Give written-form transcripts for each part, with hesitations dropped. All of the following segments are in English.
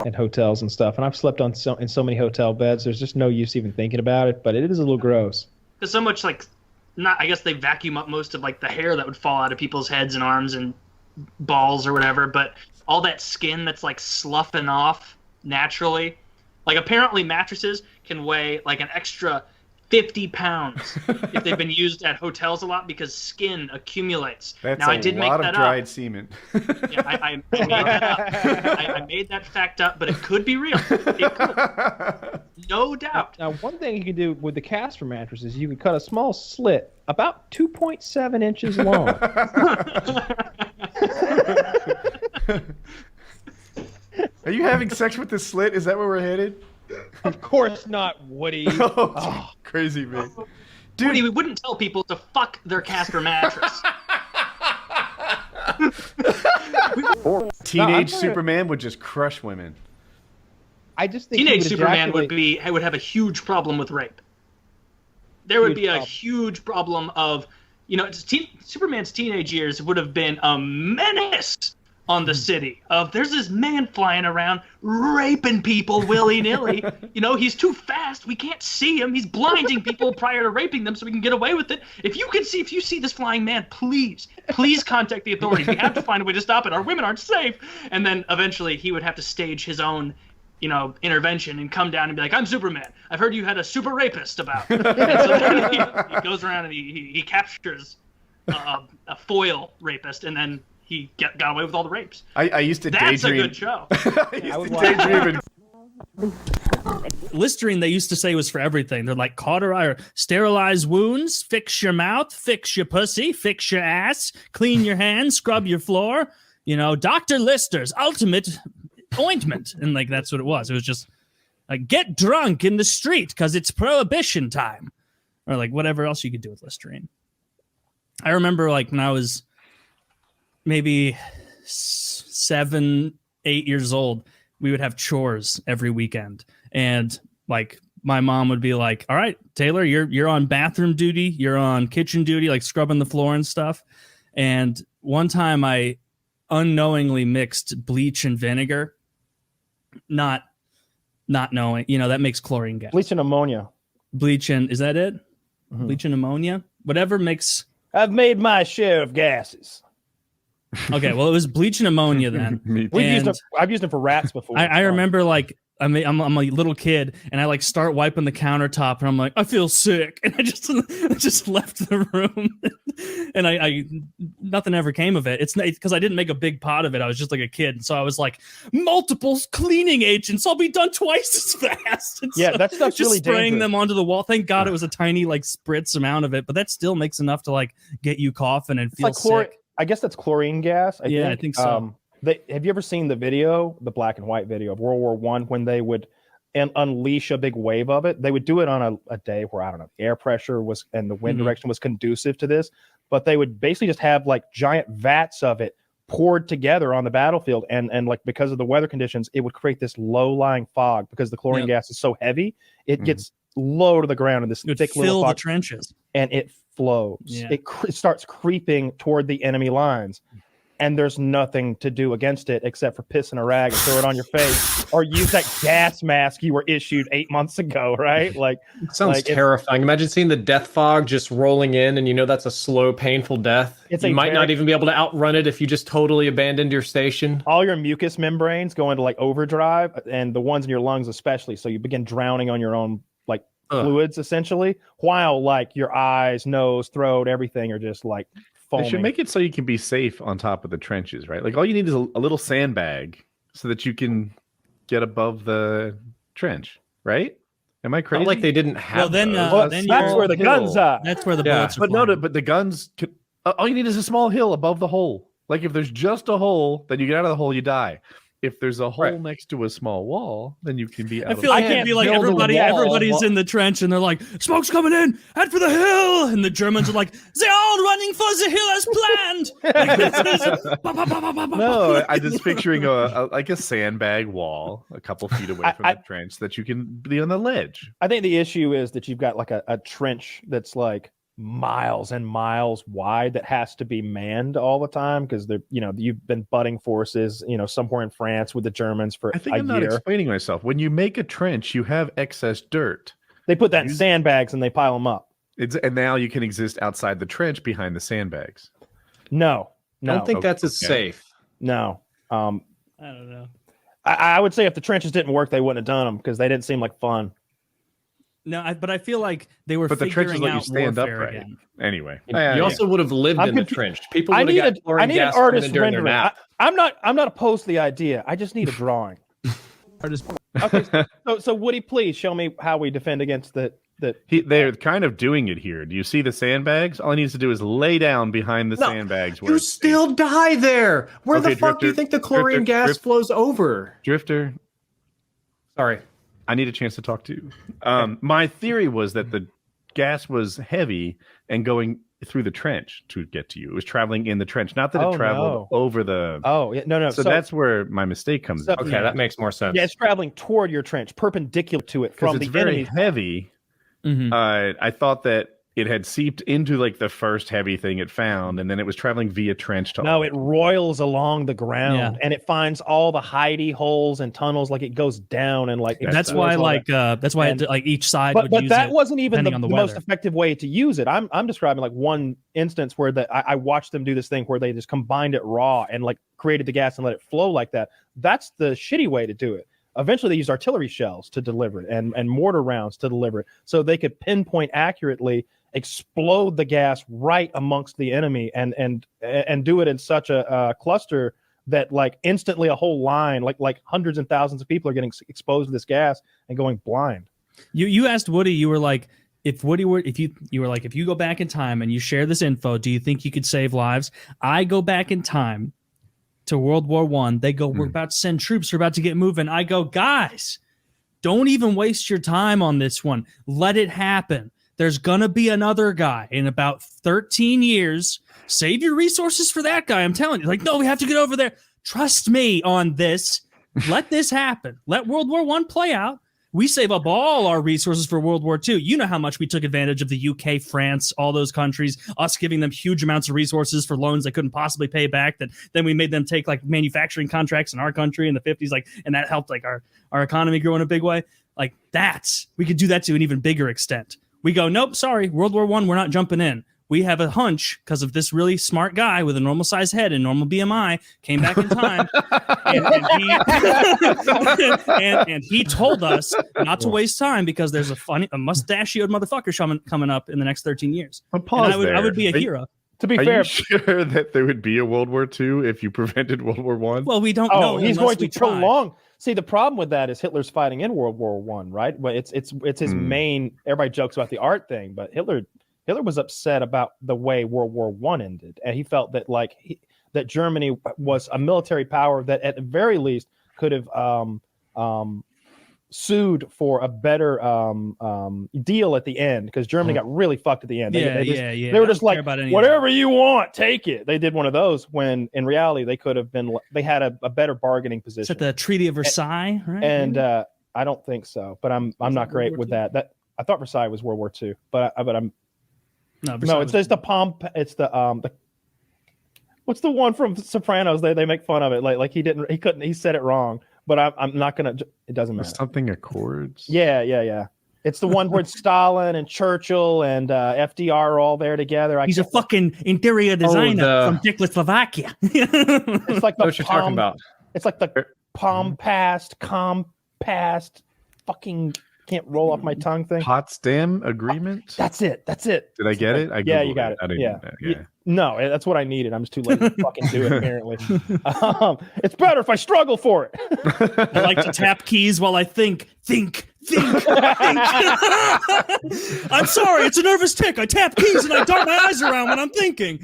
in hotels and stuff, and I've slept on in so many hotel beds. There's just no use even thinking about it, but it is a little gross. There's so much like, not I guess they vacuum up most of like the hair that would fall out of people's heads and arms and balls or whatever, but all that skin that's like sloughing off naturally. Like apparently mattresses can weigh like an extra 50 pounds if they've been used at hotels a lot because skin accumulates. That's now, a lot of dried semen. Yeah, I made that up. I made that fact up, but it could be real. It could. No doubt. Now, one thing you can do with the Casper mattresses, you can cut a small slit about 2.7 inches long. Are you having sex with the slit? Is that where we're headed? Of course not, Woody. Oh, crazy man. Dude, Woody, we wouldn't tell people to fuck their Casper mattress. Teenage Superman would just crush women. I just think Teenage Superman would have a huge problem with rape. There would be a huge problem of, you know, Superman's teenage years would have been a menace on the city of there's this man flying around raping people willy-nilly. You know, he's too fast. We can't see him. He's blinding people prior to raping them so we can get away with it. If you see this flying man, please contact the authorities. We have to find a way to stop it. Our women aren't safe. And then eventually he would have to stage his own, you know, intervention and come down and be like, I'm Superman. I've heard you had a super rapist about. And so then he goes around and he captures a foil rapist, and then he got away with all the rapes. I used to That's daydream. A good show. I used to daydream. Listerine, they used to say, was for everything. They're like cauterize or sterilize wounds, fix your mouth, fix your pussy, fix your ass, clean your hands, scrub your floor. You know, Dr. Lister's ultimate ointment. And like, that's what it was. It was just like, get drunk in the street because it's prohibition time. Or like whatever else you could do with Listerine. I remember like when I was maybe 7, 8 years old, we would have chores every weekend. And like my mom would be like, all right, Taylor, you're on bathroom duty. You're on kitchen duty, like scrubbing the floor and stuff. And one time I unknowingly mixed bleach and vinegar, not knowing, you know, that makes chlorine gas. Bleach and ammonia. Bleach and, is that it? Mm-hmm. Bleach and ammonia? Whatever makes... I've made my share of gases. Okay, well, it was bleach and ammonia then. I've used them for rats before. I remember like I'm a little kid and I like start wiping the countertop and I'm like, I feel sick, and I just left the room and I nothing ever came of it. It's because I didn't make a big pot of it. I was just like a kid, and so I was like, multiple cleaning agents, I'll be done twice as fast. And yeah, so that stuff's just really spraying dangerous. them onto the wall. Thank God it was a tiny like spritz amount of it, but that still makes enough to like get you coughing and feel sick. I guess that's chlorine gas. I think so. Have you ever seen the video, the black and white video of World War I, when they would unleash a big wave of it? They would do it on a day where, I don't know, air pressure was and the wind direction was conducive to this, but they would basically just have like giant vats of it poured together on the battlefield, and like because of the weather conditions, it would create this low-lying fog because the chlorine gas is so heavy, it gets low to the ground in this thick little fog, the trenches, and it flows. Yeah. It starts creeping toward the enemy lines, and there's nothing to do against it except for piss in a rag and throw it on your face, or use that gas mask you were issued 8 months ago, right? Like, it sounds terrifying. Imagine seeing the death fog just rolling in, and you know that's a slow, painful death. You might not even be able to outrun it if you just totally abandoned your station. All your mucous membranes go into like overdrive, and the ones in your lungs especially, so you begin drowning on your own like fluids essentially, while like your eyes, nose, throat, everything are just like foaming. They should make it so you can be safe on top of the trenches, right? Like all you need is a little sandbag so that you can get above the trench, right? Am I crazy? Not like they didn't have. Well, then that's where the guns are. That's where the bullets are. But the guns. All you need is a small hill above the hole. Like if there's just a hole, then you get out of the hole, you die. If there's a hole next to a small wall, then you can be out of the like it'd be like everybody's in the trench and they're like, smoke's coming in, head for the hill, and the Germans are like, they're all running for the hill as planned. No, I'm just picturing like a sandbag wall a couple feet away from the trench that you can be on the ledge. I think the issue is that you've got like a trench that's like miles and miles wide that has to be manned all the time because they're, you've been butting forces, somewhere in France with the Germans for I think a I'm not year. explaining myself. When you make a trench, you have excess dirt. They put that in sandbags and they pile them up. And now you can exist outside the trench behind the sandbags. No. I don't think that's as safe. No. I don't know. I would say if the trenches didn't work, they wouldn't have done them because they didn't seem like fun. No, but I feel like they were But the trenches figuring let you out stand warfare upright. again. Anyway, You also would have lived in the trench. People would have got chlorine I need gas an artist during their rendering. nap. I'm not opposed to the idea. I just need a drawing. Okay, so Woody, please show me how we defend against the. They're kind of doing it here. Do you see the sandbags? All he needs to do is lay down behind the sandbags. You still die there. Where the fuck do you Drifter, think the chlorine gas flows over? Drifter, Sorry. I need a chance to talk too. My theory was that the gas was heavy and going through the trench to get to you. It was traveling in the trench, not that it traveled over the. Oh, yeah, no. So that's where my mistake comes in. Okay, that makes more sense. Yeah, it's traveling toward your trench, perpendicular to it from It's the very enemy's heavy. Mhm. I thought that it had seeped into like the first heavy thing it found, and then it was traveling via trench to. No, it roils along the ground and it finds all the hidey holes and tunnels. Like it goes down and like That's why, each side. But would use that it wasn't even the depending on the most weather. effective way to use it. I'm describing like one instance where I watched them do this thing where they just combined it raw and like created the gas and let it flow like that. That's the shitty way to do it. Eventually, they used artillery shells to deliver it and mortar rounds to deliver it, so they could pinpoint accurately, explode the gas right amongst the enemy, and do it in such a cluster that like instantly a whole line, like hundreds and thousands of people are getting exposed to this gas and going blind. You asked Woody. You were like, if you go back in time and you share this info, do you think you could save lives? I go back in time to World War I. They go, we're about to send troops. We're about to get moving. I go, guys, don't even waste your time on this one. Let it happen. There's going to be another guy in about 13 years. Save your resources for that guy. I'm telling you. Like, no, we have to get over there. Trust me on this. Let this happen. Let World War I play out. We save up all our resources for World War II. You know how much we took advantage of the UK, France, all those countries, us giving them huge amounts of resources for loans they couldn't possibly pay back. That then we made them take like manufacturing contracts in our country in the 50s, and that helped like our economy grow in a big way. Like we could do that to an even bigger extent. We go, nope, sorry, World War I, we're not jumping in. We have a hunch because of this really smart guy with a normal sized head and normal BMI came back in time and he told us not to waste time because there's a mustachioed motherfucker coming up in the next 13 years. Pause and I would be a hero. To be Are fair, you sure that there would be a World War II if you prevented World War I? Well, we don't know. He's going to try. prolong. See, the problem with that is Hitler's fighting in World War I, right? But it's his main. Everybody jokes about the art thing, but Hitler was upset about the way World War I ended, and he felt that that Germany was a military power that at the very least could have sued for a better deal at the end, because Germany got really fucked at the end. They were just like, whatever you want, take it. They did one of those when in reality they could have been. They had a better bargaining position. Is that the Treaty of Versailles? Right? And I don't think so, but I'm not great with that. That I thought Versailles was World War II, but I'm no. It's the pomp. It's the what's the one from Sopranos? They make fun of it. Like he couldn't. He said it wrong. But I'm not gonna. It doesn't matter. Something Accords. Yeah. It's the one where Stalin and Churchill and FDR are all there together. He's a fucking interior designer from Czechoslovakia. It's like what you're talking about. It's like the compassed, fucking can't roll off my tongue thing. Potsdam Agreement. That's it. Did I get it? Yeah, you got it. Yeah. No, that's what I needed. I'm just too lazy to fucking do it, apparently. It's better if I struggle for it. I like to tap keys while I think. I'm sorry, it's a nervous tick. I tap keys and I dart my eyes around when I'm thinking.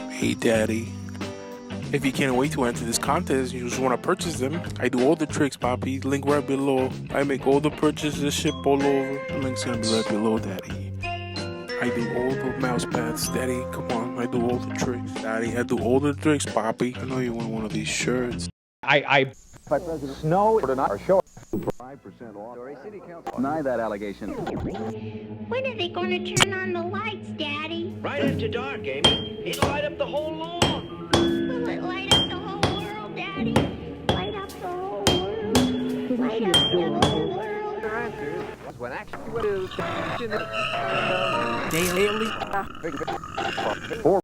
Hey, Daddy. If you can't wait to enter this contest and you just want to purchase them, I do all the tricks, Poppy. Link right below. I make all the purchases, ship all over. The link's gonna be right below, Daddy. I do all the mouse pads, Daddy. Come on, I do all the tricks, Daddy. I do all the tricks, Poppy. I know you want one of these shirts. President Snow are short. 5% off. City Council deny that allegation. When are they going to turn on the lights, Daddy? Right after dark, Amy. It'll light up the whole lawn. Will it light up the whole world, Daddy? Light up the whole world. Light up the whole world. When actually what is